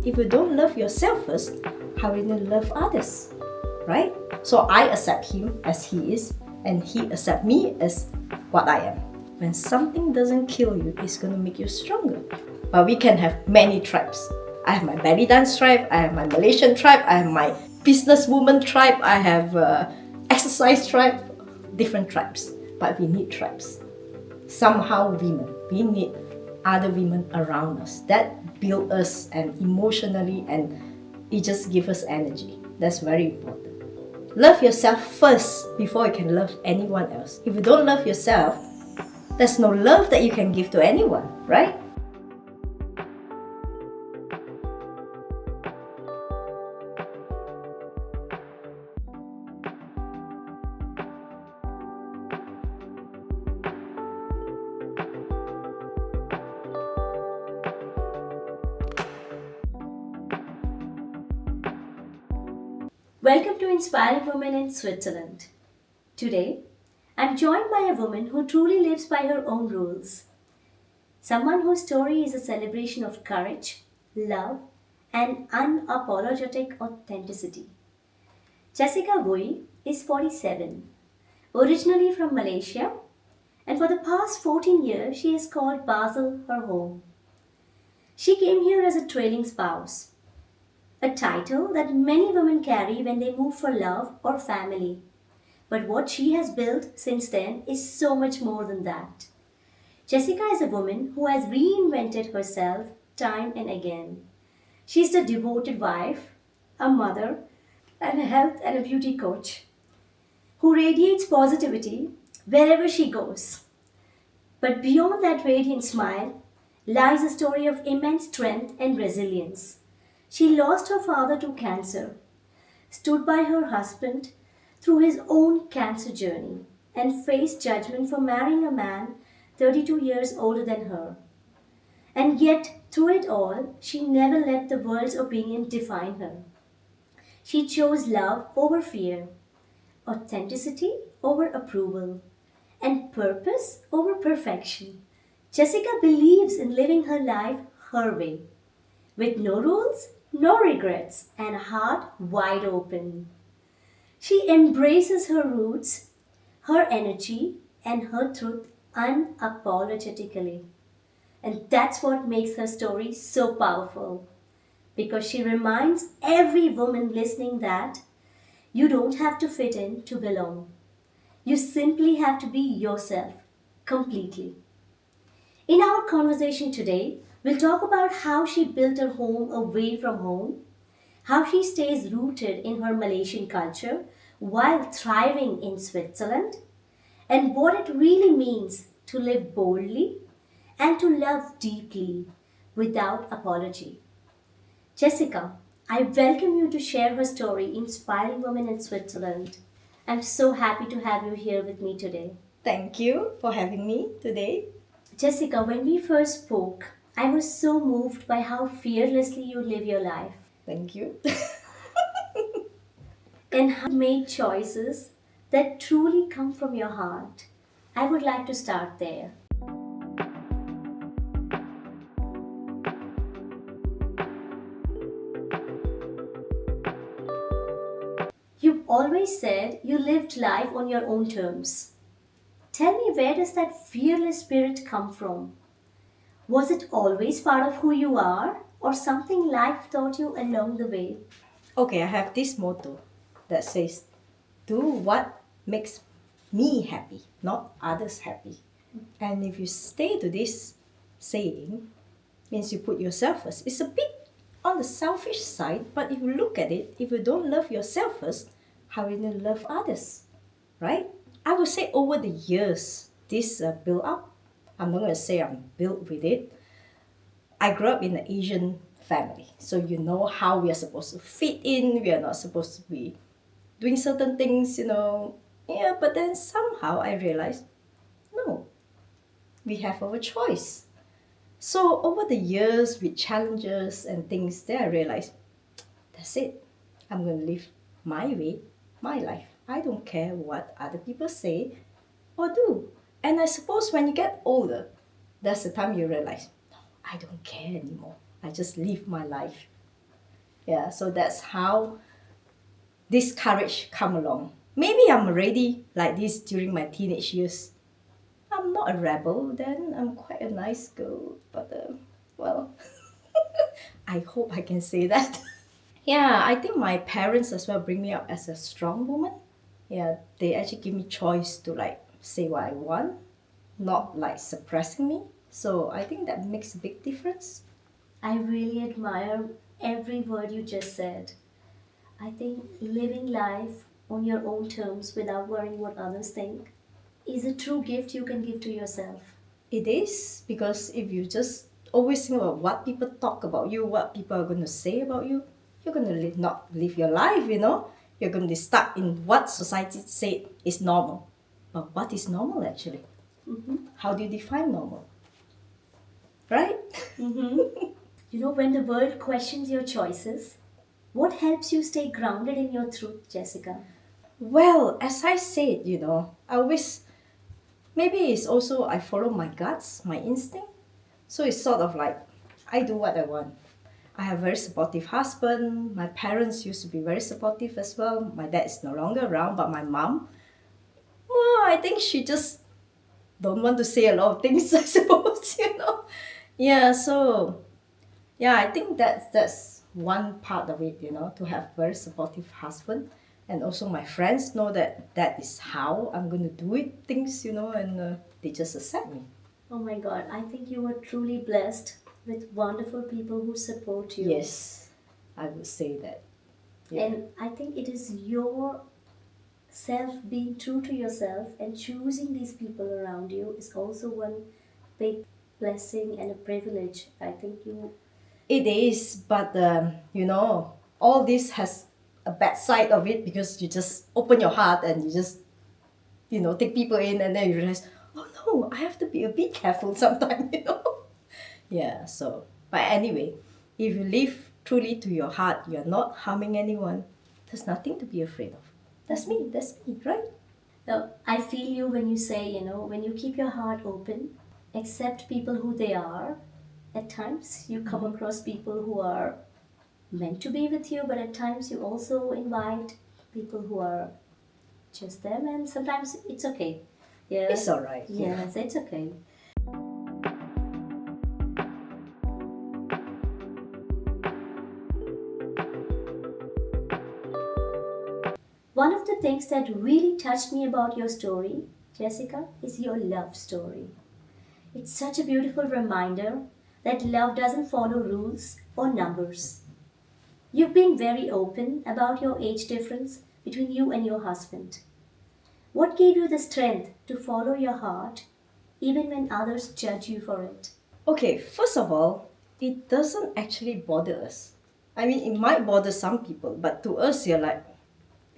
If you don't love yourself first, how will you love others? Right? So I accept him as he is, and he accepts me as what I am. When something doesn't kill you, it's going to make you stronger. But we can have many tribes. I have my belly dance tribe, I have my Malaysian tribe, I have my businesswoman tribe, I have exercise tribe, different tribes. But we need tribes. Somehow we need other women around us that build us and emotionally, and it just gives us energy. That's very important. Love yourself first before you can love anyone else. If you don't love yourself, there's no love that you can give to anyone, right? Welcome to Inspiring Women in Switzerland. Today, I'm joined by a woman who truly lives by her own rules. Someone whose story is a celebration of courage, love, and unapologetic authenticity. Jessica Wooi is 47, originally from Malaysia, and for the past 14 years she has called Basel her home. She came here as a trailing spouse, a title that many women carry when they move for love or family. But what she has built since then is so much more than that. Jessica is a woman who has reinvented herself time and again. She's a devoted wife, a mother, and a health and a beauty coach who radiates positivity wherever she goes. But beyond that radiant smile lies a story of immense strength and resilience. She lost her father to cancer, stood by her husband through his own cancer journey, and faced judgment for marrying a man 32 years older than her. And yet, through it all, she never let the world's opinion define her. She chose love over fear, authenticity over approval, and purpose over perfection. Jessica believes in living her life her way, with no rules, no regrets, and a heart wide open. She embraces her roots, her energy, and her truth unapologetically. And that's what makes her story so powerful. Because she reminds every woman listening that you don't have to fit in to belong. You simply have to be yourself completely. In our conversation today, we'll talk about how she built her home away from home, how she stays rooted in her Malaysian culture while thriving in Switzerland, and what it really means to live boldly and to love deeply without apology. Jessica, I welcome you to share her story, Inspiring Women in Switzerland. I'm so happy to have you here with me today. Thank you for having me today. Jessica, when we first spoke, I was so moved by how fearlessly you live your life Thank you. and how you made choices that truly come from your heart. I would like to start there. You've always said you lived life on your own terms. Tell me, where does that fearless spirit come from? Was it always part of who you are, or something life taught you along the way? Okay, I have this motto that says, do what makes me happy, not others happy. And if you stay to this saying, means you put yourself first. It's a bit on the selfish side, but if you look at it, if you don't love yourself first, how will you love others? Right? I would say over the years, this build up, I'm not going to say I'm built with it. I grew up in an Asian family, so you know how we are supposed to fit in. We are not supposed to be doing certain things, Yeah, but then somehow I realized, no, we have our choice. So over the years with challenges and things, then I realized, that's it. I'm going to live my way, my life. I don't care what other people say or do. And I suppose when you get older, that's the time you realize, no, I don't care anymore. I just live my life. Yeah, so that's how this courage come along. Maybe I'm already like this during my teenage years. I'm not a rebel then. I'm quite a nice girl, but well, I hope I can say that. Yeah, I think my parents as well bring me up as a strong woman. Yeah, they actually give me choice to like say what I want, not like suppressing me. So I think that makes a big difference. I really admire every word you just said. I think living life on your own terms without worrying what others think is a true gift you can give to yourself. It is because if you just always think about what people talk about you, what people are going to say about you, you're going to not live your life, you know? You're going to be stuck in what society said is normal. But what is normal actually? How do you define normal? Right? You know, when the world questions your choices, what helps you stay grounded in your truth, Jessica? Well, as I said, I always, maybe it's also I follow my guts, my instinct. So it's sort of like I do what I want. I have a very supportive husband. My parents used to be very supportive as well. My dad is no longer around, but my mom, well, I think she just don't want to say a lot of things, I suppose. Yeah, so yeah, I think that's one part of it, to have very supportive husband. And also my friends know that that is how I'm going to do it, things, and they just accept me. Oh my God, I think you are truly blessed with wonderful people who support you. Yes, I would say that. Yeah. And I think it is your self being true to yourself and choosing these people around you is also one big blessing and a privilege. I think you. It is, but all this has a bad side of it because you just open your heart and you just, take people in and then you realize, oh no, I have to be a bit careful sometimes. Yeah, so, but anyway, if you live truly to your heart, you're not harming anyone, there's nothing to be afraid of. That's me, right? I feel you when you say, when you keep your heart open, accept people who they are. At times, you come across people who are meant to be with you, but at times, you also invite people who are just them, and sometimes it's okay. It's all right. Yes, it's okay. One of the things that really touched me about your story, Jessica, is your love story. It's such a beautiful reminder that love doesn't follow rules or numbers. You've been very open about your age difference between you and your husband. What gave you the strength to follow your heart even when others judge you for it? Okay, first of all, it doesn't actually bother us. I mean, it might bother some people, but to us, you're like,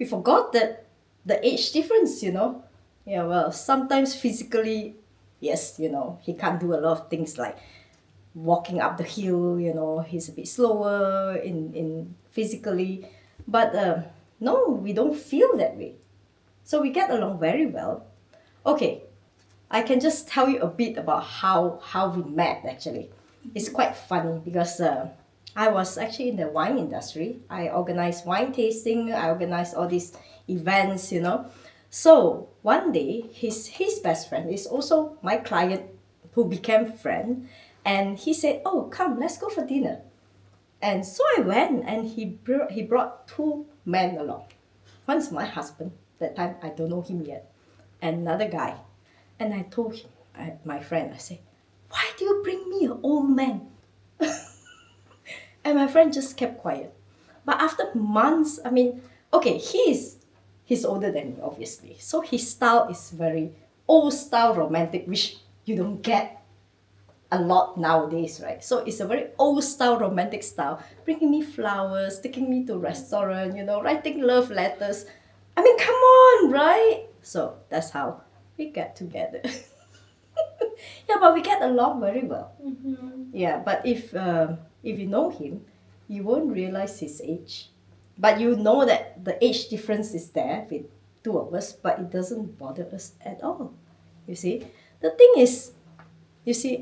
we forgot that the age difference. Yeah, well, sometimes physically, yes, he can't do a lot of things like walking up the hill, he's a bit slower in physically. But no, we don't feel that way. So we get along very well. Okay, I can just tell you a bit about how we met actually. It's quite funny because I was actually in the wine industry. I organized wine tasting, I organized all these events. So one day his best friend is also my client who became friend, and he said, "Oh, come, let's go for dinner." And so I went, and he brought two men along. One's my husband. That time I don't know him yet, and another guy. And I told him, my friend, I said, "Why do you bring me an old man?" And my friend just kept quiet. But after months, I mean, okay, he's older than me, obviously. So his style is very old style romantic, which you don't get a lot nowadays, right? So it's a very old style romantic style, bringing me flowers, taking me to restaurant, writing love letters. I mean, come on, right? So that's how we get together. Yeah, but we get along very well. Yeah, but if you know him, you won't realize his age. But you know that the age difference is there with two of us, but it doesn't bother us at all. You see? The thing is,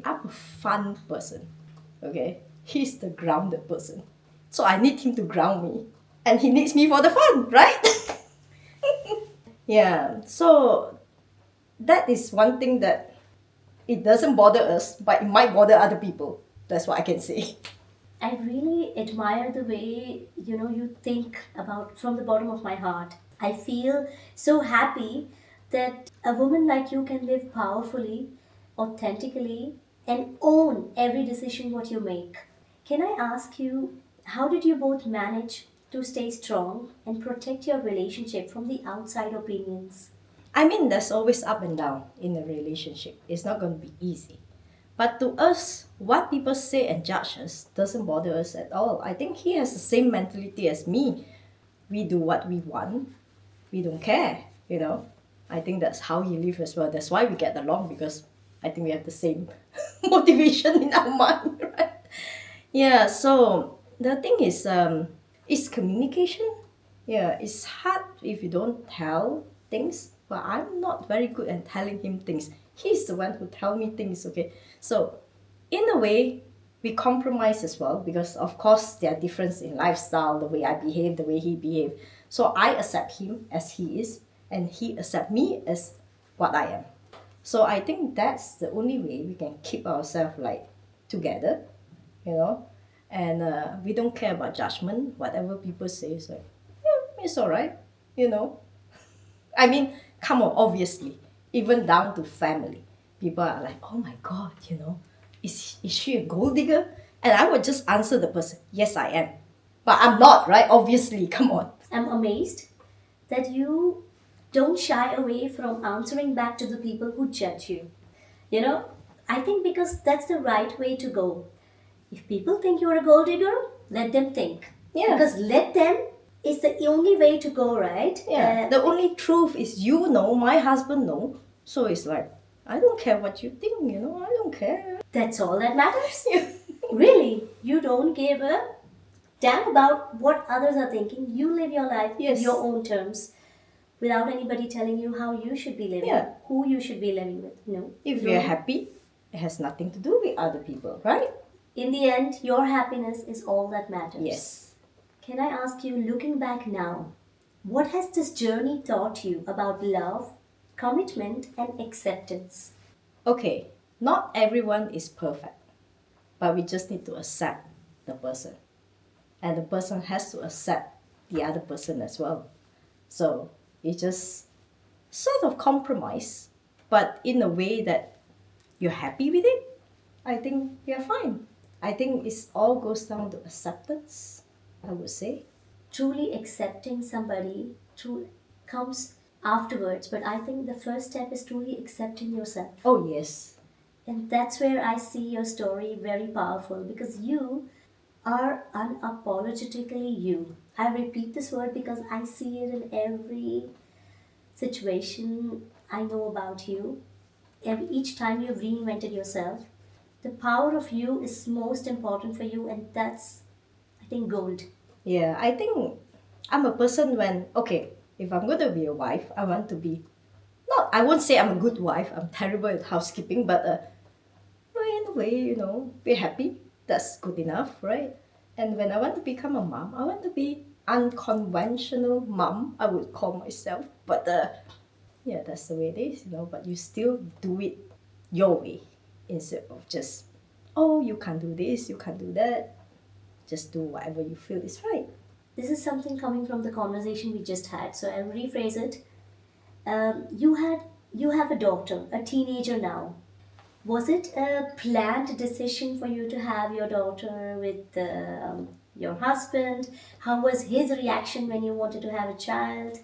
I'm a fun person. Okay? He's the grounded person. So I need him to ground me. And he needs me for the fun, right? Yeah. So that is one thing that it doesn't bother us, but it might bother other people. That's what I can say. I really admire the way you think about from the bottom of my heart. I feel so happy that a woman like you can live powerfully, authentically, and own every decision what you make. Can I ask you, how did you both manage to stay strong and protect your relationship from the outside opinions? I mean, there's always up and down in a relationship. It's not going to be easy. But to us, what people say and judge us doesn't bother us at all. I think he has the same mentality as me. We do what we want. We don't care. I think that's how he lives as well. That's why we get along, because I think we have the same motivation in our mind, right? Yeah, so the thing is communication. Yeah, it's hard if you don't tell things, but I'm not very good at telling him things. He's the one who tell me things, okay? So in a way, we compromise as well, because of course there are difference in lifestyle, the way I behave, the way he behave. So I accept him as he is, and he accept me as what I am. So I think that's the only way we can keep ourselves like together, you know, and we don't care about judgment. Whatever people say is like, yeah, it's all right, you know. I mean, come on, obviously, even down to family, people are like, oh my god, is she a gold digger? And I would just answer the person, yes, I am, but I'm not, right? Obviously, come on. I'm amazed that you don't shy away from answering back to the people who judge you. You know, I think because that's the right way to go. If people think you're a gold digger, let them think. Yeah. Because let them is the only way to go, right? Yeah, the only truth is my husband know. So it's like, I don't care what you think, I don't care. That's all that matters. Yeah. Really, you don't give a damn about what others are thinking. You live your life Yes. your own terms without anybody telling you how you should be living, Yeah. who you should be living with. No. If No. you're happy, it has nothing to do with other people, right? In the end, your happiness is all that matters. Yes. Can I ask you, looking back now, what has this journey taught you about love, commitment, and acceptance? Okay, not everyone is perfect, but we just need to accept the person. And the person has to accept the other person as well. So it just sort of compromise, but in a way that you're happy with it. I think you're fine. I think it all goes down to acceptance, I would say. Truly accepting somebody comes afterwards, but I think the first step is truly accepting yourself. Oh, yes. And that's where I see your story very powerful, because you are unapologetically you. I repeat this word because I see it in every situation I know about you. Each time you've reinvented yourself, the power of you is most important for you, and that's, I think, gold. Yeah, I think I'm a person okay, if I'm going to be a wife, I want to be, not, I won't say I'm a good wife, I'm terrible at housekeeping, but in a way, be happy. That's good enough, right? And when I want to become a mom, I want to be unconventional mom, I would call myself. But yeah, that's the way it is, but you still do it your way instead of just, oh, you can't do this, you can't do that. Just do whatever you feel is right. This is something coming from the conversation we just had, so I'll rephrase it. You have a daughter, a teenager now. Was it a planned decision for you to have your daughter with your husband? How was his reaction when you wanted to have a child?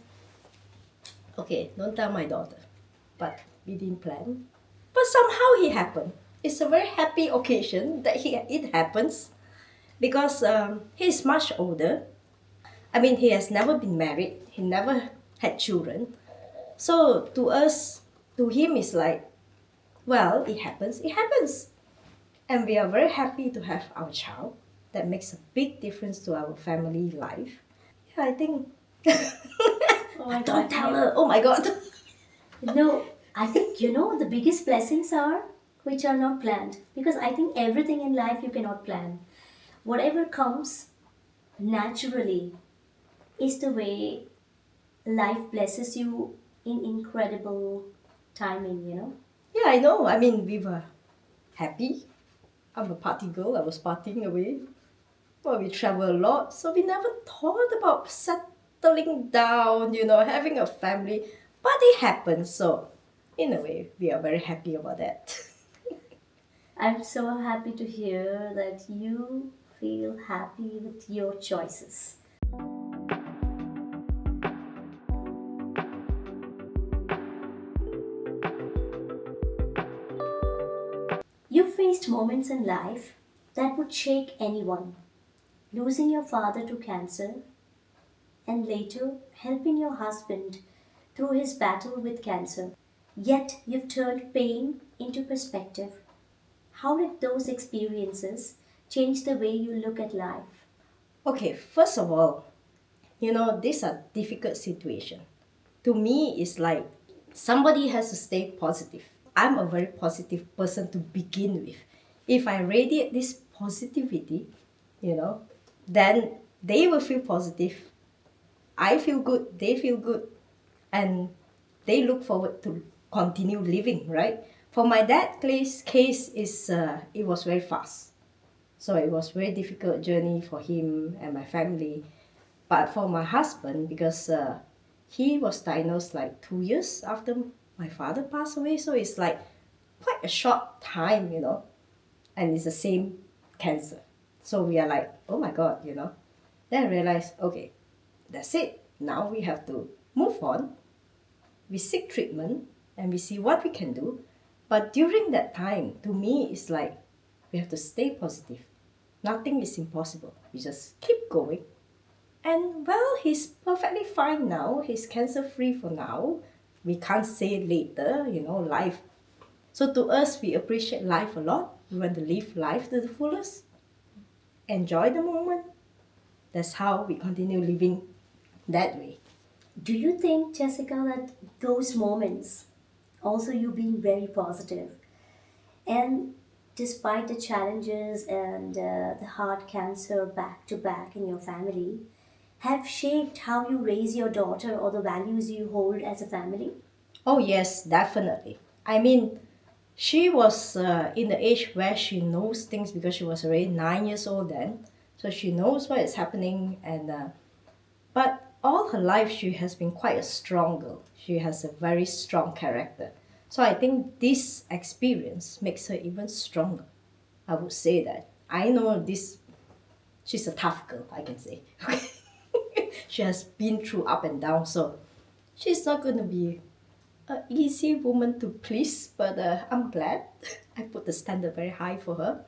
Okay, don't tell my daughter, but we didn't plan. But somehow it happened. It's a very happy occasion that it happens, because he's much older. I mean, he has never been married. He never had children. So to him, it's like, well, it happens, it happens. And we are very happy to have our child. That makes a big difference to our family life. Yeah, I think. Oh my Don't God, tell her. Oh my God. No, I think the biggest blessings are which are not planned, because I think everything in life you cannot plan. Whatever comes, naturally is the way life blesses you in incredible timing. Yeah, I know. I mean, we were happy. I'm a party girl. I was partying away. Well, we travel a lot, so we never thought about settling down, having a family. But it happened, so in a way, we are very happy about that. I'm so happy to hear that you feel happy with your choices. You faced moments in life that would shake anyone. Losing your father to cancer, and later helping your husband through his battle with cancer. Yet you've turned pain into perspective. How did those experiences change the way you look at life? Okay, first of all, these are difficult situations. To me, it's like somebody has to stay positive. I'm a very positive person to begin with. If I radiate this positivity, you know, then they will feel positive. I feel good, they feel good, and they look forward to continue living, right? For my dad case is it was very fast. So it was very difficult journey for him and my family. But for my husband, because he was diagnosed like 2 years after my father passed away, so it's like quite a short time, and it's the same cancer. So we are like, oh my God. Then I realized, okay, that's it. Now we have to move on. We seek treatment and we see what we can do. But during that time, to me, it's like we have to stay positive. Nothing is impossible. We just keep going. And well, he's perfectly fine now. He's cancer free for now. We can't say later, life. So to us, we appreciate life a lot. We want to live life to the fullest, enjoy the moment. That's how we continue living that way. Do you think, Jessica, that those moments, also you being very positive, and despite the challenges and the heart cancer back to back in your family, have shaped how you raise your daughter or the values you hold as a family? Oh, yes, definitely. I mean, she was in the age where she knows things because she was already 9 years old then. So she knows what is happening, and but all her life she has been quite a strong girl. She has a very strong character. So I think this experience makes her even stronger. I would say that. I know this. She's a tough girl, I can say. She has been through up and down, so she's not going to be an easy woman to please, but I'm glad I put the standard very high for her.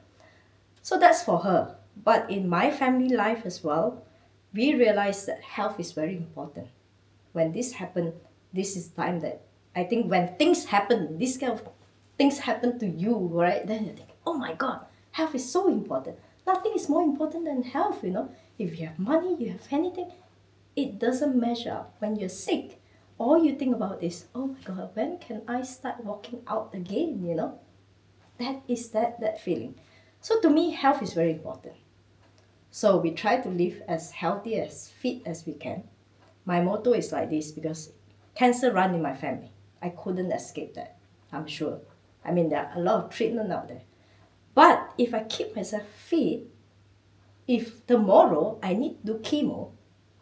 So that's for her. But in my family life as well, we realize that health is very important. When this happened, this is time that I think when things happen, this kind of things happen to you, right? Then you think, oh my God, health is so important. Nothing is more important than health. If you have money, you have anything, it doesn't measure up. When you're sick, all you think about is, oh my God, when can I start walking out again? That is that feeling. So to me, health is very important. So we try to live as healthy, as fit as we can. My motto is like this because cancer run in my family. I couldn't escape that, I'm sure. I mean, there are a lot of treatment out there. But if I keep myself fit, if tomorrow I need to do chemo,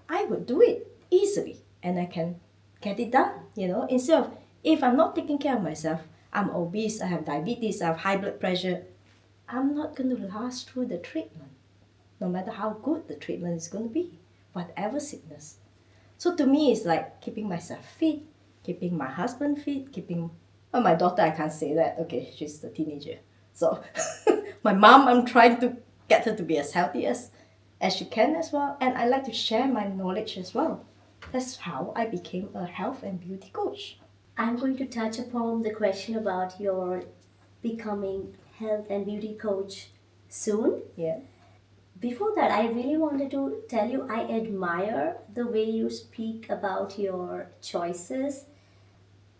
I would do it easily and I can get it done. Instead of if I'm not taking care of myself, I'm obese, I have diabetes, I have high blood pressure, I'm not going to last through the treatment, no matter how good the treatment is going to be, whatever sickness. So to me, it's like keeping myself fit, keeping my husband fit, keeping my daughter. I can't say that. Okay, she's a teenager. So my mom, I'm trying to get her to be as healthy as she can as well, and I like to share my knowledge as well. That's how I became a health and beauty coach. I'm going to touch upon the question about your becoming health and beauty coach soon. Yeah. Before that, I really wanted to tell you I admire the way you speak about your choices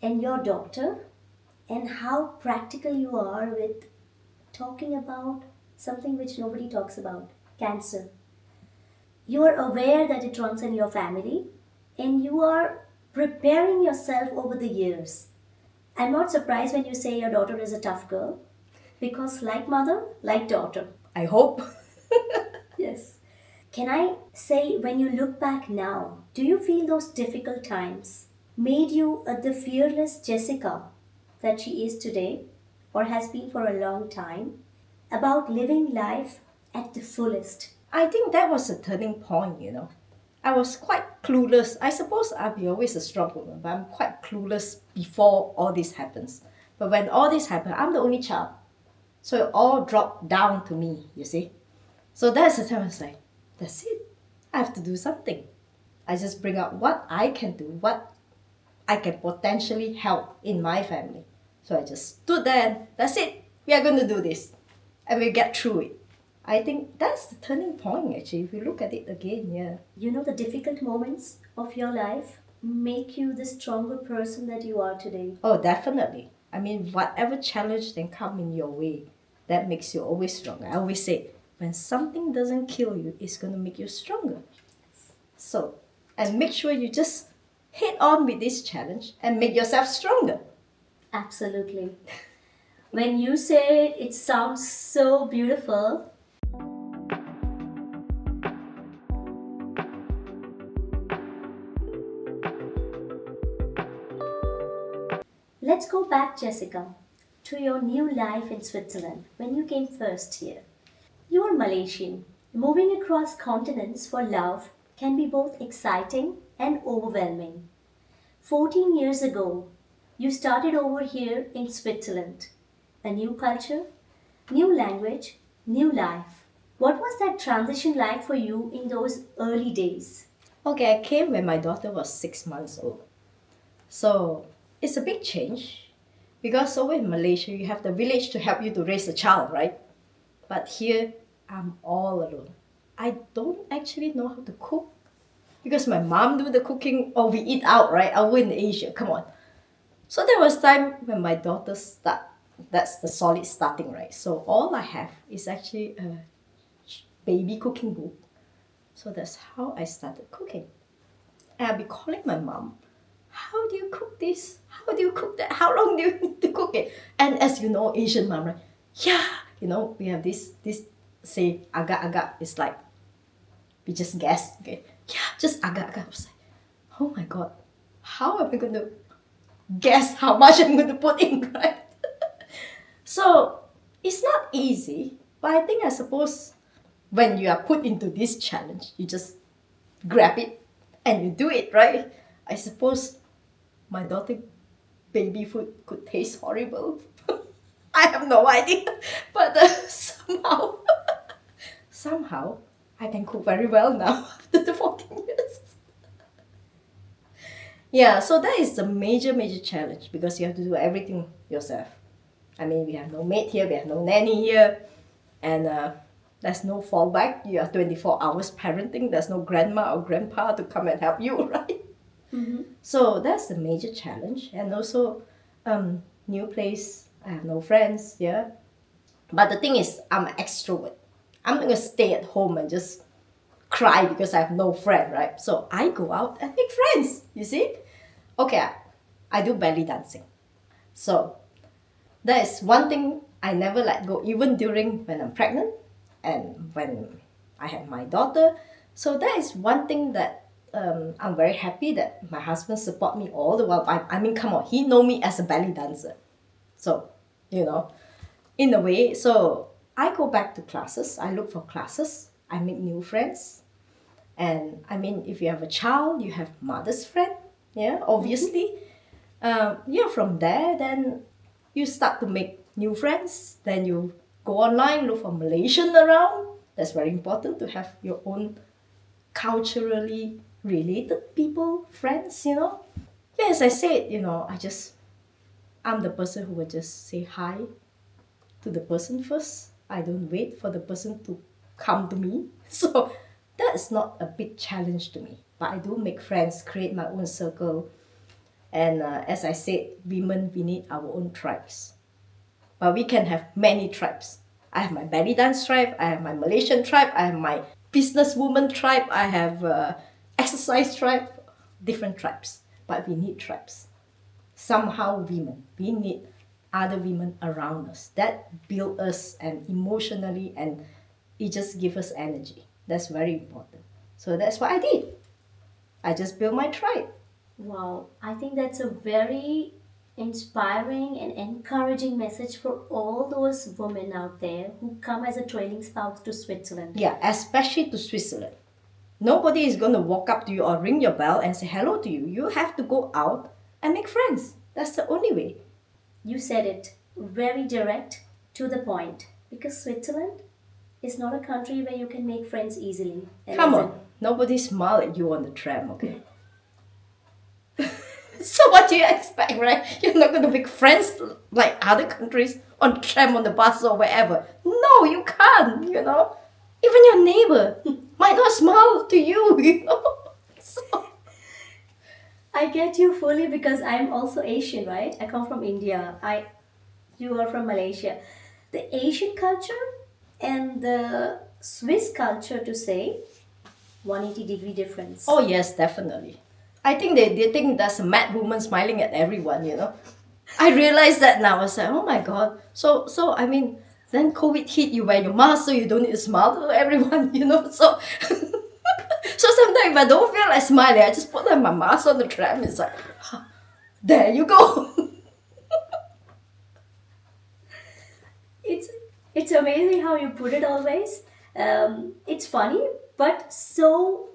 and your daughter and how practical you are with talking about something which nobody talks about, cancer. You are aware that it runs in your family and you are preparing yourself over the years. I'm not surprised when you say your daughter is a tough girl because, like mother, like daughter. I hope. Yes. Can I say, when you look back now, do you feel those difficult times made you the fearless Jessica that she is today or has been for a long time about living life at the fullest? I think that was a turning point. I was quite clueless. I suppose I'll be always a strong woman, but I'm quite clueless before all this happens. But when all this happened, I'm the only child. So it all dropped down to me, you see. So that's the time I was like, that's it. I have to do something. I just bring up what I can do, what I can potentially help in my family. So I just stood there and that's it. We are going to do this. And we get through it. I think that's the turning point actually, if you look at it again, yeah. You know, the difficult moments of your life make you the stronger person that you are today. Oh, definitely. I mean, whatever challenge can come in your way, that makes you always stronger. I always say, when something doesn't kill you, it's going to make you stronger. So, and make sure you just head on with this challenge and make yourself stronger. Absolutely. When you say it, it sounds so beautiful. Let's go back, Jessica, to your new life in Switzerland when you came first here. You are Malaysian. Moving across continents for love can be both exciting and overwhelming. 14 years ago, you started over here in Switzerland. A new culture, new language, new life. What was that transition like for you in those early days? Okay, I came when my daughter was 6 months old. So it's a big change because over in Malaysia, you have the village to help you to raise a child, right? But here, I'm all alone. I don't actually know how to cook because my mom do the cooking or we eat out, right? Over in Asia, come on. So there was time when my daughter start. That's the solid starting, right? So all I have is actually a baby cooking book. So that's how I started cooking. And I'll be calling my mom. How do you cook this? How do you cook that? How long do you need to cook it? And as you know, Asian mom, right? Yeah, we have this say agak-agak. It's like we just guess, okay? Yeah, just agak-agak. I was like, oh my god, how am I going to guess how much I'm going to put in, right? So it's not easy, but I suppose when you are put into this challenge, you just grab it and you do it, right? I suppose my daughter baby food could taste horrible. I have no idea, but somehow I can cook very well now after the 14 years. Yeah, so that is the major challenge because you have to do everything yourself. I mean, we have no maid here, we have no nanny here, and there's no fallback. You are 24 hours parenting. There's no grandma or grandpa to come and help you, right? Mm-hmm. So that's the major challenge. And also, new place, I have no friends, yeah. But the thing is, I'm an extrovert. I'm not gonna stay at home and just cry because I have no friend, right? So I go out and make friends, you see? Okay, I do belly dancing. So that is one thing I never let go, even during when I'm pregnant and when I have my daughter. So that is one thing that I'm very happy that my husband support me all the while. I mean, come on, he know me as a belly dancer. So, in a way, so I go back to classes. I look for classes. I make new friends. And I mean, if you have a child, you have mother's friend. Yeah, obviously. Yeah, from there, then you start to make new friends. Then you go online, look for Malaysian around. That's very important to have your own culturally related people, friends. Yeah, as I said, I'm the person who will just say hi to the person first. I don't wait for the person to come to me. So that is not a big challenge to me. But I do make friends, create my own circle. And as I said, women, we need our own tribes. But we can have many tribes. I have my belly dance tribe, I have my Malaysian tribe, I have my businesswoman tribe, I have exercise tribe, different tribes. But we need tribes. Somehow women, we need other women around us that build us and emotionally, and it just gives us energy. That's very important. So that's what I did. I just built my tribe. Wow, I think that's a very inspiring and encouraging message for all those women out there who come as a trailing spouse to Switzerland. Yeah, especially to Switzerland. Nobody is going to walk up to you or ring your bell and say hello to you. You have to go out and make friends. That's the only way. You said it very direct to the point because Switzerland is not a country where you can make friends easily. And Come as on. Nobody smile at you on the tram, okay? So what do you expect, right? You're not going to make friends like other countries on the tram, on the bus or wherever. No, you can't, you know? Even your neighbor might not smile to you, you know? So, I get you fully because I'm also Asian, right? I come from India. You are from Malaysia. The Asian culture and the Swiss culture, to say, 180-degree difference. oh yes, definitely. I think they think that's a mad woman smiling at everyone, you know? I realized that now. I was like, oh my god. So I mean, then COVID hit, you wear your mask so you don't need to smile to everyone, you know? So so sometimes if I don't feel like smiling, I just put on my mask on the tram. It's like, there you go. It's amazing how you put it always. It's funny, but so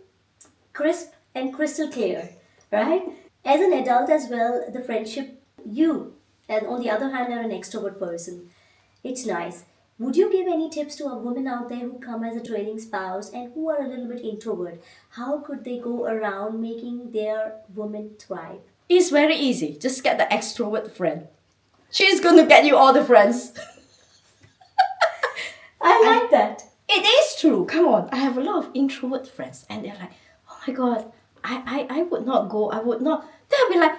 crisp and crystal clear, right? As an adult as well, the friendship, you, and on the other hand, are an extrovert person. It's nice. Would you give any tips to a woman out there who come as a trailing spouse and who are a little bit introvert? How could they go around making their woman thrive? It's very easy. Just get the extrovert friend. She's gonna get you all the friends. I like that. It is true. Come on. I have a lot of introvert friends and they're like, oh my god, I would not go. I would not. They'll be like,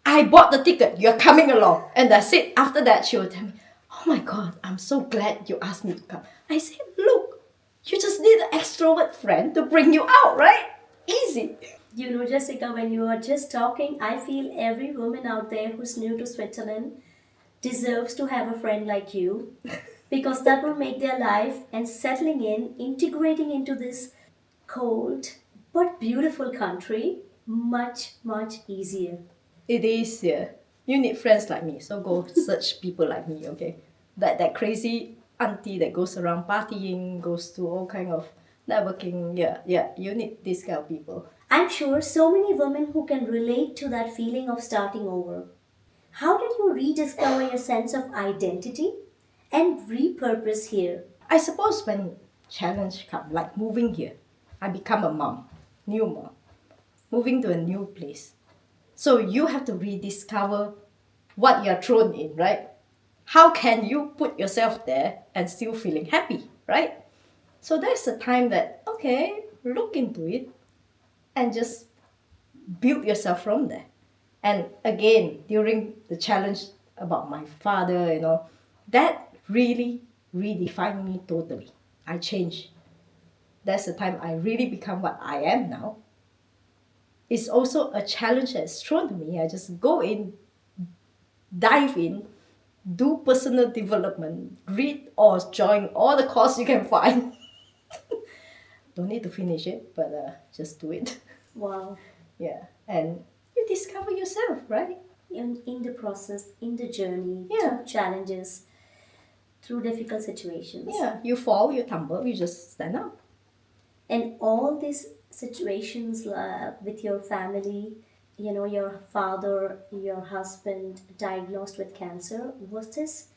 I bought the ticket. You're coming along. And that's it. After that, she will tell me, oh my god, I'm so glad you asked me to come. I said, look, you just need an extrovert friend to bring you out, right? Easy. You know, Jessica, when you are just talking, I feel every woman out there who's new to Switzerland deserves to have a friend like you because that will make their life and settling in, integrating into this cold but beautiful country much, much easier. It is, yeah. You need friends like me, so go search people like me, okay? That crazy auntie that goes around partying, goes to all kind of networking. Yeah. You need these kind of people. I'm sure so many women who can relate to that feeling of starting over. How did you rediscover your sense of identity and repurpose here? I suppose when challenge come, like moving here, I become a mom, new mom, moving to a new place. So you have to rediscover what you're thrown in, right? How can you put yourself there and still feeling happy, right? So that's the time that, okay, look into it and just build yourself from there. And again, during the challenge about my father, you know, that really redefined me totally. I changed. That's the time I really become what I am now. It's also a challenge that's thrown to me. I just go in, dive in, do personal development, read or join all the courses you can find. Don't need to finish it, but just do it. Wow. Yeah, and you discover yourself, right? In the process, in the journey, Yeah. through challenges, through difficult situations. Yeah, you fall, you tumble, you just stand up. And all these situations with your family, you know, your father, your husband diagnosed with cancer, was this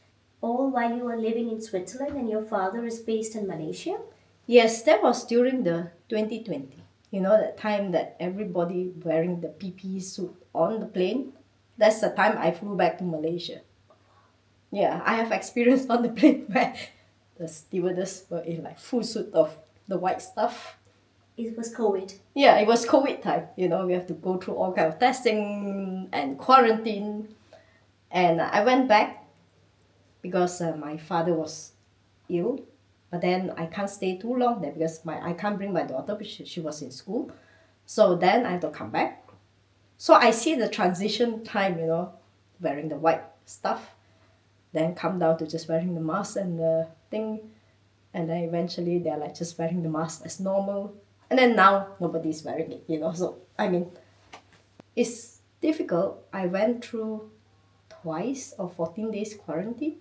all while you were living in Switzerland and your father is based in Malaysia? Yes, that was during the 2020. You know, that time that everybody wearing the PPE suit on the plane. That's the time I flew back to Malaysia. Yeah, I have experience on the plane where the stewardess were in like full suit of the white stuff. It was COVID. Yeah, it was COVID time. You know, we have to go through all kind of testing and quarantine. And I went back because my father was ill But then I can't stay too long there because I can't bring my daughter because she was in school. So then I have to come back. So I see the transition time, wearing the white stuff, then come down to just wearing the mask and the thing. And then eventually they're like just wearing the mask as normal. And then now nobody's wearing it. So, it's difficult. I went through twice of 14 days quarantine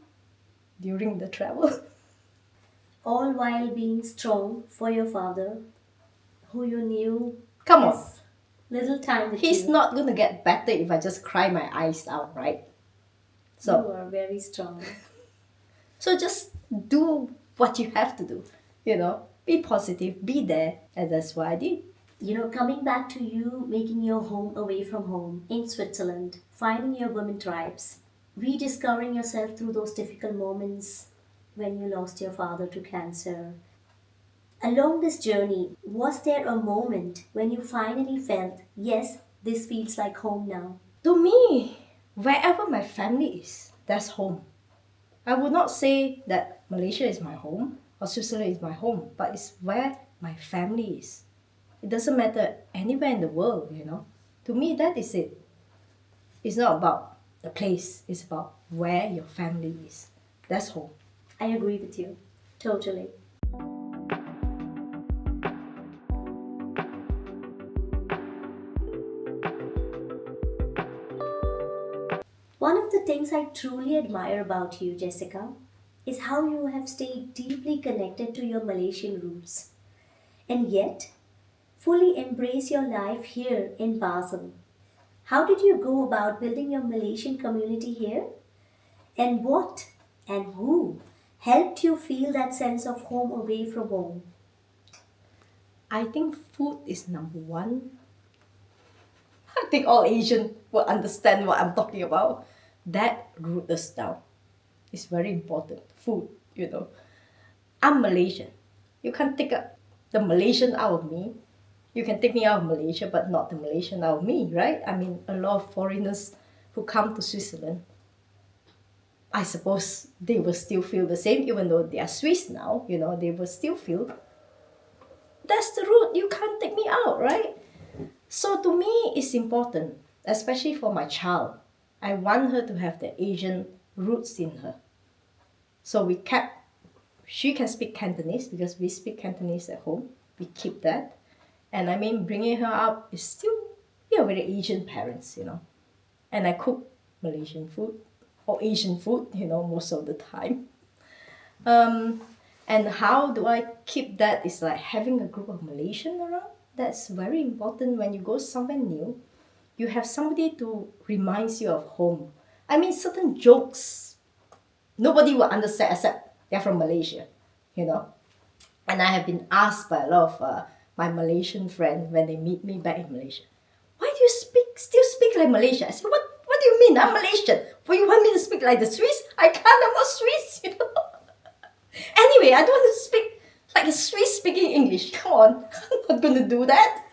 during the travel. All while being strong for your father, who you knew Come on. has little time with He's you. not going to get better if I just cry my eyes out, right? You So, are very strong. so just do what you have to do, Be positive, be there. And that's what I did. Coming back to you making your home away from home in Switzerland, finding your women tribes, rediscovering yourself through those difficult moments when you lost your father to cancer. Along this journey, was there a moment when you finally felt, yes, this feels like home now? To me, wherever my family is, that's home. I would not say that Malaysia is my home or Switzerland is my home, but it's where my family is. It doesn't matter anywhere in the world. To me, that is it. It's not about the place, it's about where your family is. That's home. I agree with you. Totally. One of the things I truly admire about you, Jessica, is how you have stayed deeply connected to your Malaysian roots and yet fully embrace your life here in Basel. How did you go about building your Malaysian community here? And what and who helped you feel that sense of home away from home? I think food is number one. I think all Asian will understand what I'm talking about. That root us down. It's very important. Food. I'm Malaysian. You can't take the Malaysian out of me. You can take me out of Malaysia, but not the Malaysian out of me, right? A lot of foreigners who come to Switzerland, I suppose they will still feel the same, even though they are Swiss now, they will still feel that's the root. You can't take me out, right? So to me, it's important, especially for my child. I want her to have the Asian roots in her. So she can speak Cantonese because we speak Cantonese at home. We keep that. And bringing her up is still, we are very Asian parents. And I cook Malaysian food or Asian food, most of the time. And how do I keep that? Is like having a group of Malaysian around. That's very important when you go somewhere new. You have somebody to remind you of home. Certain jokes, nobody will understand except they're from Malaysia. And I have been asked by a lot of my Malaysian friends when they meet me back in Malaysia, why do you still speak like Malaysia? I said, what do you mean? I'm Malaysian. What you want me to speak like the Swiss? I can't, I'm not Swiss. Anyway, I don't want to speak like a Swiss speaking English. Come on, I'm not going to do that.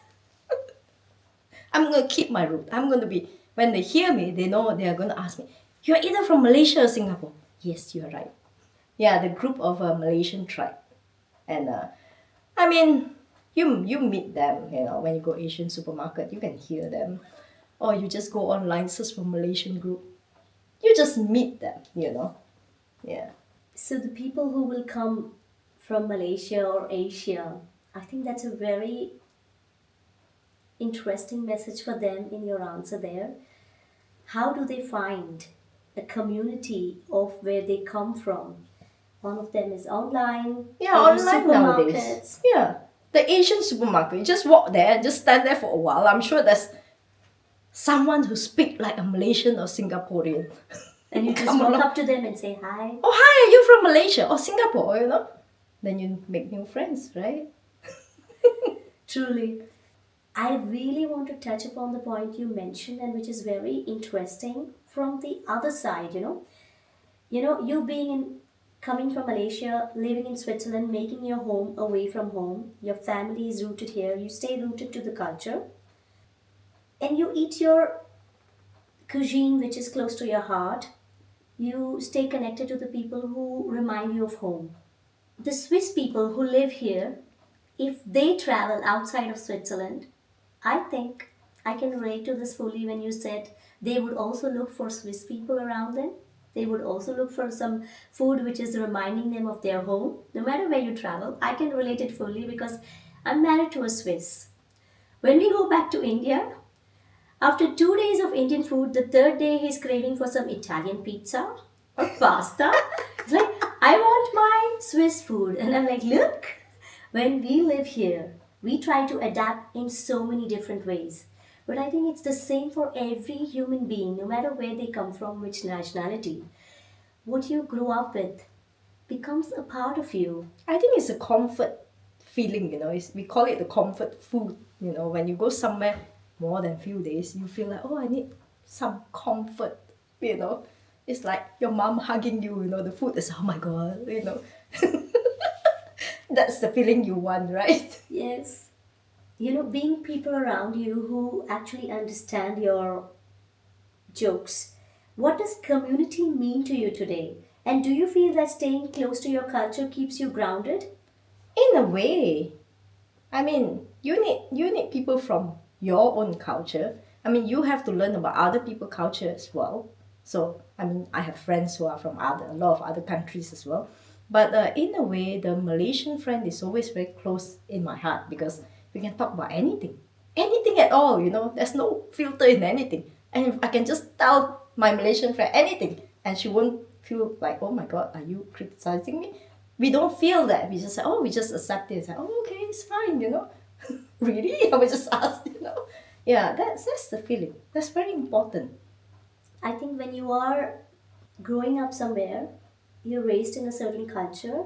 I'm going to keep my root. I'm going to be, when they hear me, they know they are going to ask me, you're either from Malaysia or Singapore. Yes, you're right. Yeah, the group of Malaysian tribe. And you meet them, when you go Asian supermarket, you can hear them. Or you just go online, search for Malaysian group. You just meet them. Yeah. So, the people who will come from Malaysia or Asia, I think that's a very interesting message for them in your answer there. How do they find a community of where they come from? One of them is online, Yeah, maybe online supermarkets. nowadays. Yeah. The Asian supermarket, you just walk there, just stand there for a while. I'm sure there's someone who speak like a Malaysian or Singaporean. And you just Come walk along. up to them and say hi. Oh, hi, are you from Malaysia or Singapore, Then you make new friends, right? Truly. I really want to touch upon the point you mentioned and which is very interesting from the other side, you being coming from Malaysia, living in Switzerland, making your home away from home, your family is rooted here, you stay rooted to the culture, and you eat your cuisine which is close to your heart, you stay connected to the people who remind you of home. The Swiss people who live here, if they travel outside of Switzerland, I think I can relate to this fully when you said they would also look for Swiss people around them. They would also look for some food which is reminding them of their home. No matter where you travel, I can relate it fully because I'm married to a Swiss. When we go back to India, after 2 days of Indian food, the third day he's craving for some Italian pizza or pasta. It's like, I want my Swiss food. And I'm like, look, when we live here, we try to adapt in so many different ways. But I think it's the same for every human being, no matter where they come from, which nationality. What you grew up with becomes a part of you. I think it's a comfort feeling, we call it the comfort food. When you go somewhere more than few days, you feel like, oh, I need some comfort, It's like your mom hugging you, the food is, oh my God. That's the feeling you want, right? Yes. Being people around you who actually understand your jokes. What does community mean to you today? And do you feel that staying close to your culture keeps you grounded? In a way, I mean, you need people from your own culture. I mean, you have to learn about other people's culture as well. So, I mean, I have friends who are from a lot of other countries as well. But in a way, the Malaysian friend is always very close in my heart because we can talk about anything at all. There's no filter in anything, and if I can just tell my Malaysian friend anything, and she won't feel like, oh my God, are you criticizing me? We don't feel that. We just say, oh, we just accept it. It's like, oh, okay, it's fine. Really? I would just ask. Yeah, that's the feeling. That's very important. I think when you are growing up somewhere, you're raised in a certain culture,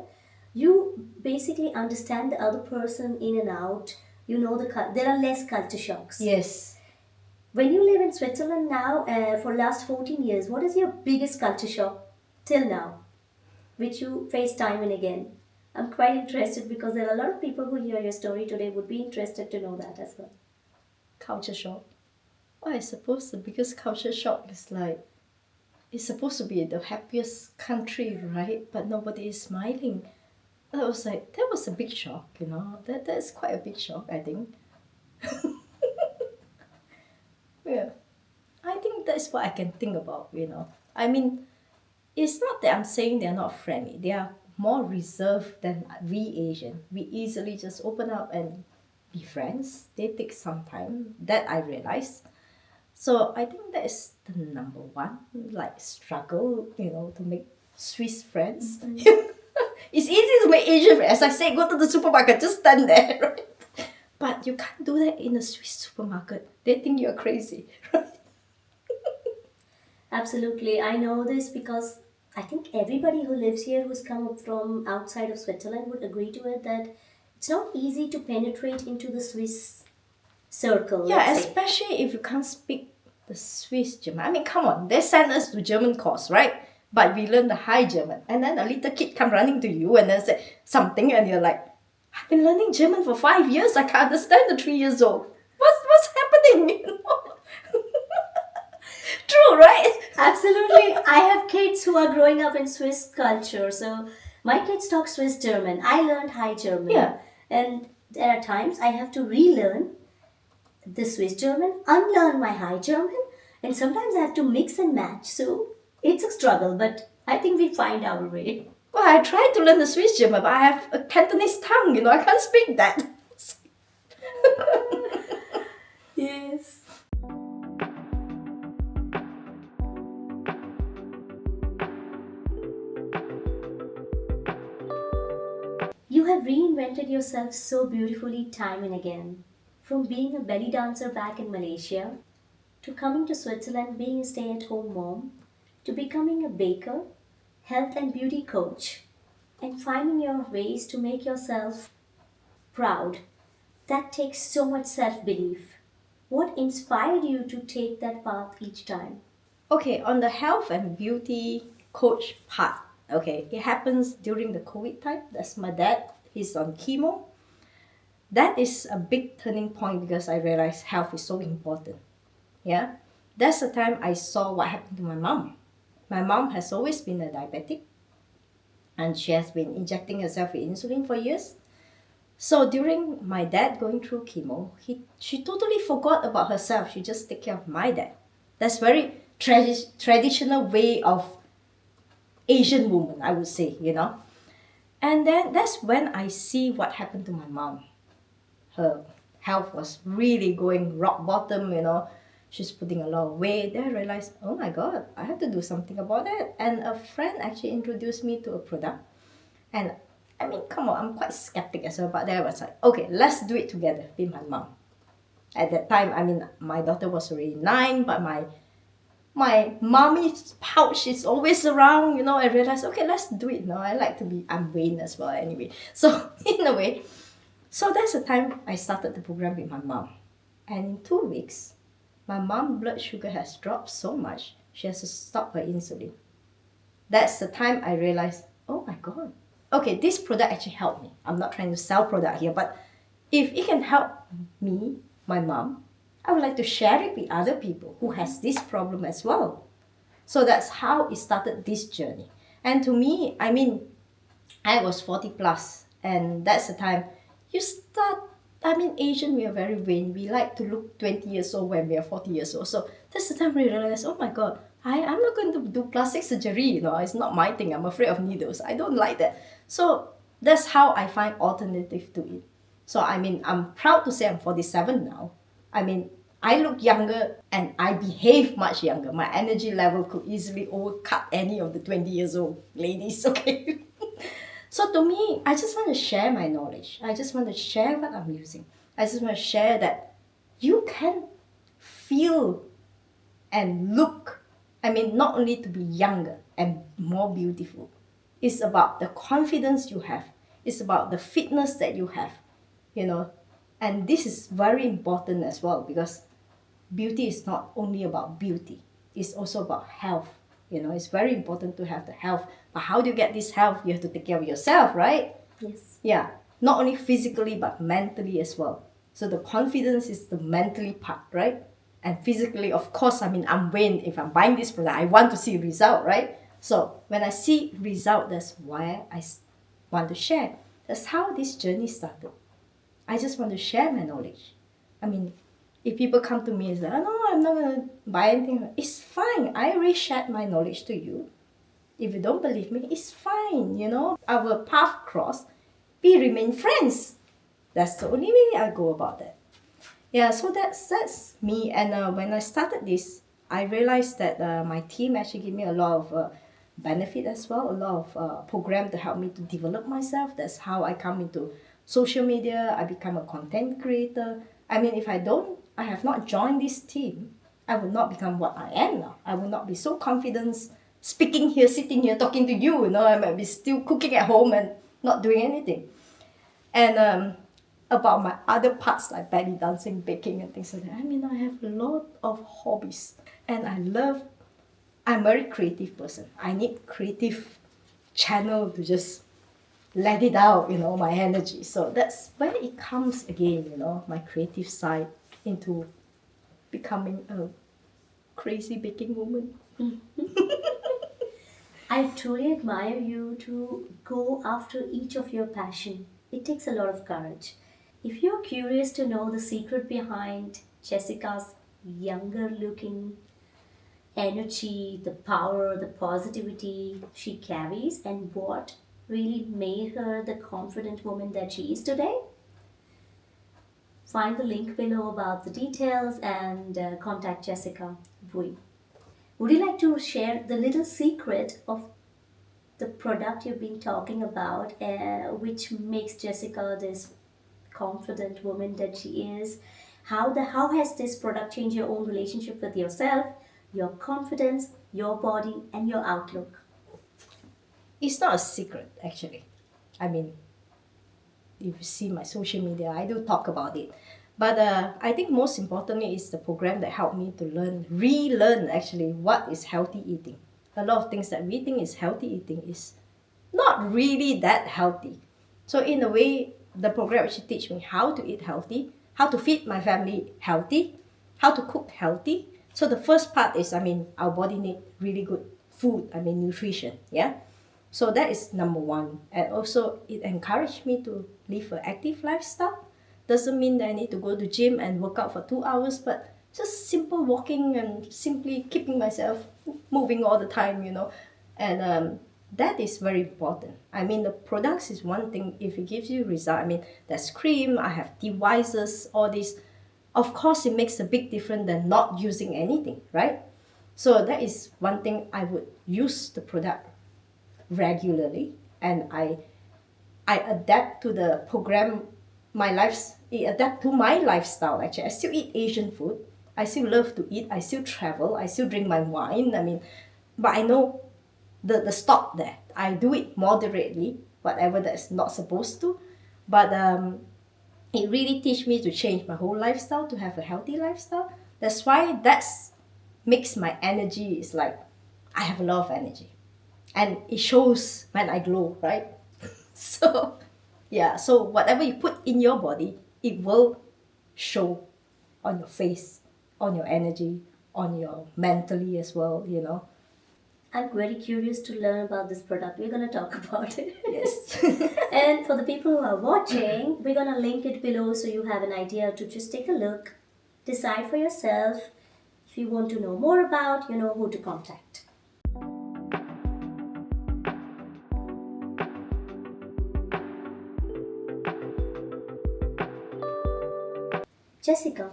you basically understand the other person in and out. There are less culture shocks. Yes. When you live in Switzerland now, for last 14 years, what is your biggest culture shock till now, which you face time and again? I'm quite interested because there are a lot of people who hear your story today would be interested to know that as well. Culture shock. Well, I suppose the biggest culture shock is like, it's supposed to be the happiest country, right? But nobody is smiling. That was a big shock. That's quite a big shock, I think. Yeah. I think that's what I can think about. I mean, it's not that I'm saying they're not friendly. They are more reserved than we Asian. We easily just open up and be friends. They take some time. That I realize. So I think that is the number one, like struggle, to make Swiss friends. It's easy to make Asian friends. As I say, go to the supermarket, just stand there, right? But you can't do that in a Swiss supermarket. They think you're crazy, right? Absolutely. I know this because I think everybody who lives here who's come up from outside of Switzerland would agree to it that it's not easy to penetrate into the Swiss circle. Yeah, let's say. especially if you can't speak the Swiss German. I mean, come on, they send us to German course, right? But we learn the high German. And then a little kid come running to you and then say something and you're like, I've been learning German for 5 years. I can't understand the 3 years old. What's happening? True, right? Absolutely. I have kids who are growing up in Swiss culture. So my kids talk Swiss German. I learned High German. Yeah. And there are times I have to relearn the Swiss German, unlearn my High German, and sometimes I have to mix and match. So it's a struggle, but I think we find our way. Well, I tried to learn the Swiss German, but I have a Cantonese tongue, I can't speak that. Yes. You have reinvented yourself so beautifully time and again. From being a belly dancer back in Malaysia, to coming to Switzerland being a stay at home mom, to becoming a baker, health and beauty coach, and finding your ways to make yourself proud. That takes so much self belief. What inspired you to take that path each time? Okay, on the health and beauty coach part, okay, it happens during the COVID time. That's my dad. He's on chemo. That is a big turning point because I realized health is so important. Yeah, that's the time I saw what happened to my mom. My mom has always been a diabetic. and she has been injecting herself with insulin for years. So during my dad going through chemo, she totally forgot about herself. She just take care of my dad. That's very traditional way of Asian woman, I would say, you know. And then that's when I see what happened to my mom. Her health was really going rock bottom, you know. She's putting a lot of weight. Then I realized, oh my God, I have to do something about that. And a friend actually introduced me to a product. And I mean, come on, I'm quite skeptic as well. But then I was like, okay, let's do it together with my mom. At that time, I mean, my daughter was already 9, but my mommy's pouch is always around, you know. I realized, okay, let's do it now. I like to be, I'm vain as well anyway. So in a way, so that's the time I started the program with my mom. And in 2 weeks, my mom's blood sugar has dropped so much, she has to stop her insulin. That's the time I realized, oh my God. Okay, this product actually helped me. I'm not trying to sell product here, but if it can help me, my mom, I would like to share it with other people who has this problem as well. So that's how it started this journey. And to me, I mean, I was 40 plus, and that's the time you start. I mean, Asian, we are very vain. We like to look 20 years old when we are 40 years old. So that's the time we realize, oh my God, I'm not going to do plastic surgery. You know, it's not my thing. I'm afraid of needles. I don't like that. So that's how I find alternative to it. So I mean, I'm proud to say I'm 47 now. I mean, I look younger and I behave much younger. My energy level could easily overcut any of the 20 years old ladies, okay? So to me, I just want to share my knowledge. I just want to share what I'm using. I just want to share that you can feel and look, I mean, not only to be younger and more beautiful. It's about the confidence you have. It's about the fitness that you have, you know. And this is very important as well, because beauty is not only about beauty, it's also about health. You know, it's very important to have the health. But how do you get this health? You have to take care of yourself, right? Yes. Yeah, not only physically but mentally as well. So the confidence is the mentally part, right? And physically, of course, I mean, I'm vain. If I'm buying this product, I want to see result, right? So when I see result, that's why want to share. That's how this journey started. I just want to share my knowledge. I mean, if people come to me and say, oh, no, I'm not going to buy anything, it's fine. I already shared my knowledge to you. If you don't believe me, it's fine, you know. Our path crossed, we remain friends. That's the only way I go about that. Yeah, so that's me. And when I started this, I realized that my team actually gave me a lot of benefit as well, a lot of program to help me to develop myself. That's how I come into social media. I become a content creator. I mean, if I have not joined this team, I would not become what I am now. I would not be so confident speaking here, sitting here, talking to you. You know, I might be still cooking at home and not doing anything. And about my other parts like belly dancing, baking, and things like that. I mean, I have a lot of hobbies, and I'm a very creative person. I need creative channel to just let it out, you know, my energy. So that's where it comes again, you know, my creative side into becoming a crazy baking woman. I truly admire you to go after each of your passion. It takes a lot of courage. If you're curious to know the secret behind Jessica's younger looking energy, the power, the positivity she carries, and what really made her the confident woman that she is today, find the link below about the details and contact Jessica Wooi. Would you like to share the little secret of the product you've been talking about, which makes Jessica this confident woman that she is? How has this product changed your own relationship with yourself, your confidence, your body, and your outlook? It's not a secret, actually. I mean, if you see my social media, I do talk about it. But I think most importantly is the program that helped me to relearn actually what is healthy eating. A lot of things that we think is healthy eating is not really that healthy. So in a way, the program actually teach me how to eat healthy, how to feed my family healthy, how to cook healthy. So the first part is, I mean, our body need really good food, I mean nutrition, yeah? So that is number one. And also it encouraged me to live an active lifestyle. Doesn't mean that I need to go to gym and work out for 2 hours, but just simple walking and simply keeping myself moving all the time, And that is very important. I mean, the products is one thing. If it gives you result, I mean, there's cream, I have devices, all this. Of course, it makes a big difference than not using anything, right? So that is one thing I would use the product regularly, and I adapt to the program, it adapt to my lifestyle. Actually, I still eat Asian food. I still love to eat. I still travel. I still drink my wine. I mean, but I know the stop there. I do it moderately, whatever that's not supposed to. But it really teach me to change my whole lifestyle to have a healthy lifestyle. That's why that's makes my energy is like I have a lot of energy, and it shows when I glow, right? So yeah, so whatever you put in your body, it will show on your face, on your energy, on your mentally as well. I'm very curious to learn about this product. We're going to talk about it. Yes. And for the people who are watching, we're going to link it below so you have an idea to just take a look, decide for yourself. If you want to know more about, you know who to contact. Jessica,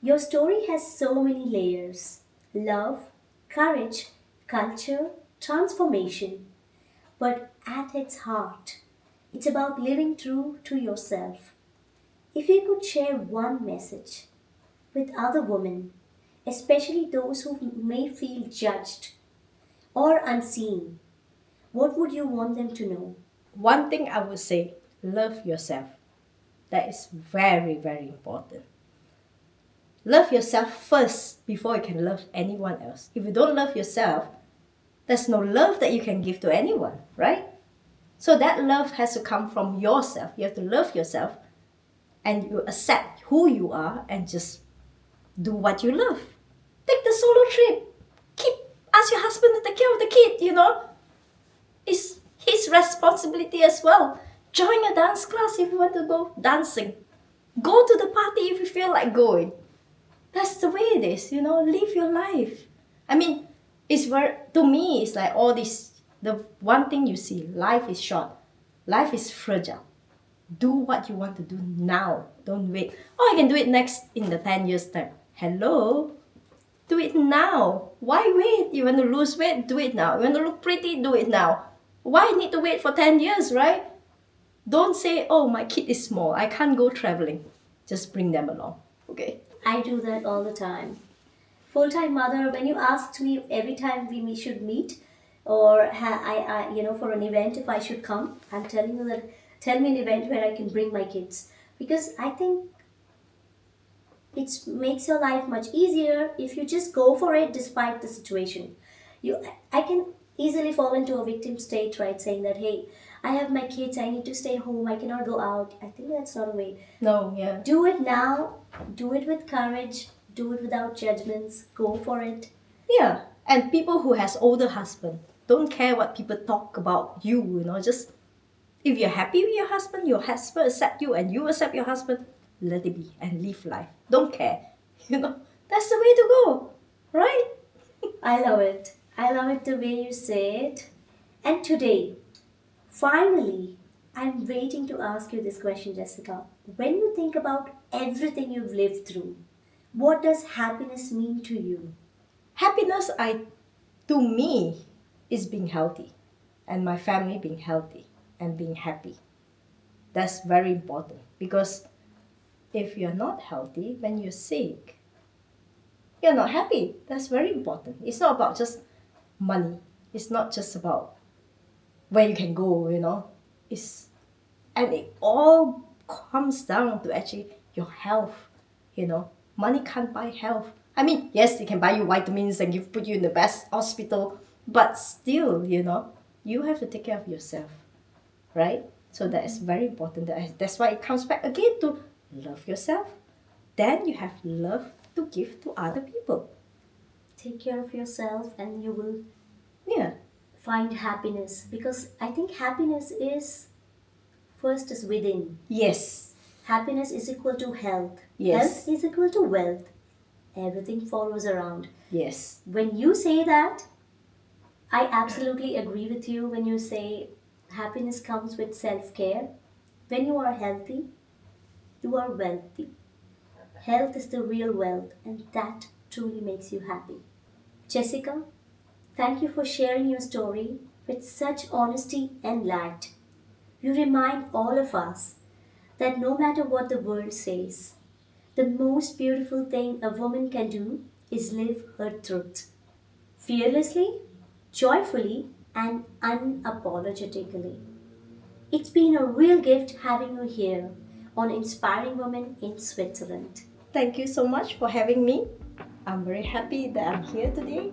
your story has so many layers: love, courage, culture, transformation. But at its heart, it's about living true to yourself. If you could share one message with other women, especially those who may feel judged or unseen, what would you want them to know? One thing I would say, love yourself. That is very, very important. Love yourself first before you can love anyone else. If you don't love yourself, there's no love that you can give to anyone, right? So that love has to come from yourself. You have to love yourself, and you accept who you are and just do what you love. Take the solo trip. Ask your husband to take care of the kid. It's his responsibility as well. Join a dance class if you want to go dancing. Go to the party if you feel like going. That's the way it is, live your life. I mean, to me, it's like all this, the one thing you see, life is short. Life is fragile. Do what you want to do now. Don't wait. Oh, I can do it next in the 10 years time. Hello? Do it now. Why wait? You want to lose weight? Do it now. You want to look pretty? Do it now. Why need to wait for 10 years, right? Don't say, oh, my kid is small. I can't go traveling. Just bring them along. Okay? I do that all the time. Full-time mother, when you asked me every time we should meet, or for an event if I should come, I'm telling you that tell me an event where I can bring my kids, because I think it makes your life much easier if you just go for it despite the situation. I can easily fall into a victim state, right, saying that, hey, I have my kids, I need to stay home, I cannot go out. I think that's not a way. No, yeah. Do it now, do it with courage, do it without judgments, go for it. Yeah, and people who has older husband, don't care what people talk about you, just if you're happy with your husband accept you and you accept your husband, let it be and live life. Don't care. That's the way to go, right? I love it. I love it the way you say it. And today, finally, I'm waiting to ask you this question, Jessica. When you think about everything you've lived through, what does happiness mean to you? Happiness, to me, is being healthy, and my family being healthy and being happy. That's very important, because if you're not healthy, when you're sick, you're not happy. That's very important. It's not about just money. It's not just about where you can go, and it all comes down to actually your health, Money can't buy health. I mean, yes, it can buy you vitamins and put you in the best hospital, but still, you have to take care of yourself, right? So that is very important. That's why it comes back again to love yourself. Then you have love to give to other people. Take care of yourself and you will Yeah. find happiness, because I think happiness is first is within. Yes. Happiness is equal to health. Yes. Health is equal to wealth. Everything follows around. Yes. When you say that, I absolutely agree with you when you say happiness comes with self care. When you are healthy, you are wealthy. Health is the real wealth, and that truly makes you happy. Jessica, thank you for sharing your story with such honesty and light. You remind all of us that no matter what the world says, the most beautiful thing a woman can do is live her truth fearlessly, joyfully, and unapologetically. It's been a real gift having you here on Inspiring Women in Switzerland. Thank you so much for having me. I'm very happy that I'm here today.